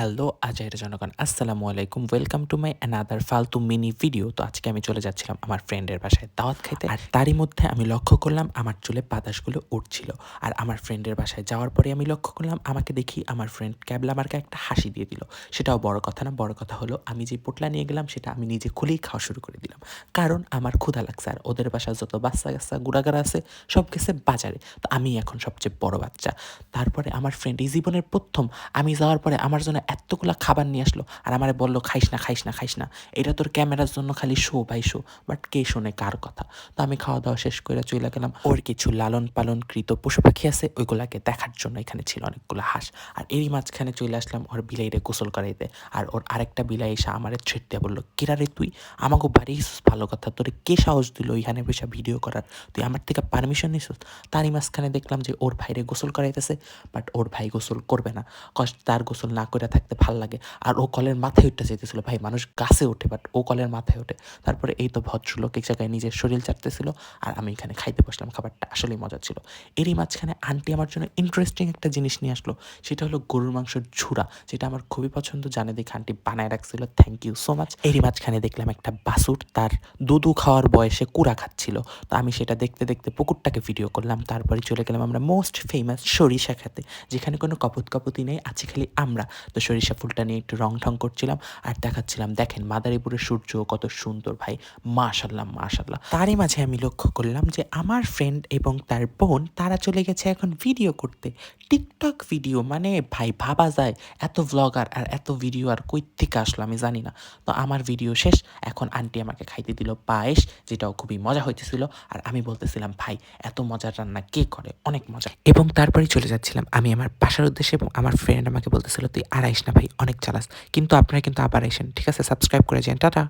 Hello আজয়ের জনগণ আসসালামু আলাইকুম ওয়েলকাম টু মাই অ্যানাদার ফালতু মিনি ভিডিও। তো আজকে আমি চলে যাচ্ছিলাম আমার ফ্রেন্ডের বাসায় দাওয়াত খাইতে, আর তারই মধ্যে আমি লক্ষ্য করলাম আমার চুলে বাতাসগুলো উঠছিল। আর আমার ফ্রেন্ডের বাসায় যাওয়ার পরে আমি লক্ষ্য করলাম আমাকে দেখি আমার ফ্রেন্ড ক্যাবলা মার্কা একটা হাসি দিয়ে দিল। সেটাও বড় কথা না, বড় কথা হলো আমি যে পোটলা নিয়ে গেলাম সেটা আমি নিজে খুলেই খাওয়া শুরু করে দিলাম, কারণ আমার ক্ষুধা লাগছে। আর ওদের বাসায় যত বাচ্চা কাচ্চা গুড়াগাড়া আছে সব গেছে বাজারে, তো আমি এখন সবচেয়ে বড় বাচ্চা। তারপরে আমার ফ্রেন্ড এই জীবনের প্রথম আমি যাওয়ার পরে আমার জন্য এতগুলা খাবার নিয়ে আসলো, আর আমারে বললো খাইস না খাইস না খাইস না, এটা তোর ক্যামেরার জন্য খালি শো ভাই শো। বাট কে শোনে কার কথা? তো আমি খাওয়া দাওয়া শেষ করে চলে গেলাম। ওর কিছু লালন পালনকৃত পশু পাখি আছে, ওইগুলাকে দেখার জন্য এখানে ছিল অনেকগুলো হাঁস। আর এরই মাঝখানে চলে আসলাম ওর বিলাইরে গোসল করাইতে। আর ওর আরেকটা বিলাই এসে আমারে ছেড় দিয়ে বললো, কিরা রে তুই আমাকে বাড়ি এসেছিস? ভালো কথা, তোরে কে সাহস দিল ওইখানে বসে ভিডিও করার? তুই আমার থেকে পারমিশন নিছিস? তারই মাঝখানে দেখলাম যে ওর ভাইরে গোসল করাইতেছে, বাট ওর ভাই গোসল করবে না, কষ্ট তার গোসল না করে থাকতে ভাল লাগে। আর ও কলের মাথায় উঠতে চাইতেছিল, ভাই মানুষ গাছে ওঠে বাট ও কলের মাথায় ওঠে। তারপরে এই তো ভদ্রলোক এক জায়গায় নিজের শরীর চাটতেছিল, আর আমি এখানে খাইতে বসলাম। খাবারটা আসলেই মজা ছিল। এরই মাঝখানে আন্টি আমার জন্য ইন্টারেস্টিং একটা জিনিস নিয়ে আসলো, সেটা হলো গরুর মাংসের ঝুড়া, যেটা আমার খুবই পছন্দ, জানে দেখে আন্টি বানায় রাখছিল, থ্যাংক ইউ সো মাচ। এরই মাঝখানে দেখলাম একটা বাসুর তার দুধু খাওয়ার বয়সে কুড়া খাচ্ছিল, তো আমি সেটা দেখতে দেখতে পুকুরটাকে ভিডিও করলাম। তারপরে চলে গেলাম আমরা মোস্ট ফেমাস সরিষা খেতে, যেখানে কোনো কপত কপতি নেই, আছে খালি আমরা। তো সরিষা ফুলটা নিয়ে একটু রং ঠং করছিলাম আর দেখাচ্ছিলাম, দেখেন মাদারীপুরের সূর্য কত সুন্দর ভাই, মাশাল্লাহ মাশাল্লাহ। তারই মাঝে আমি লক্ষ্য করলাম যে আমার ফ্রেন্ড এবং তার বোন তারা চলে গেছে এখন ভিডিও করতে, টিকটক ভিডিও। মানে ভাই ভাবা যায় এত ভ্লগার আর এত ভিডিও আর কই থেকে আসলো আমি জানি না। তো আমার ভিডিও শেষ, এখন আন্টি আমাকে খাইতে দিল পায়েস, যেটাও খুবই মজা হইতেছিল। আর আমি বলতেছিলাম, ভাই এত মজার রান্না কে করে, অনেক মজা। এবং তারপরে চলে যাচ্ছিলাম আমি আমার বাসার উদ্দেশ্যে, এবং আমার ফ্রেন্ড আমাকে বলতেছিল তুই আর আইস না ভাই, অনেক চালাস, কিন্তু আপনারা কিন্তু আবার আইসেন, ঠিক আছে? সাবস্ক্রাইব করে যান, টাটা।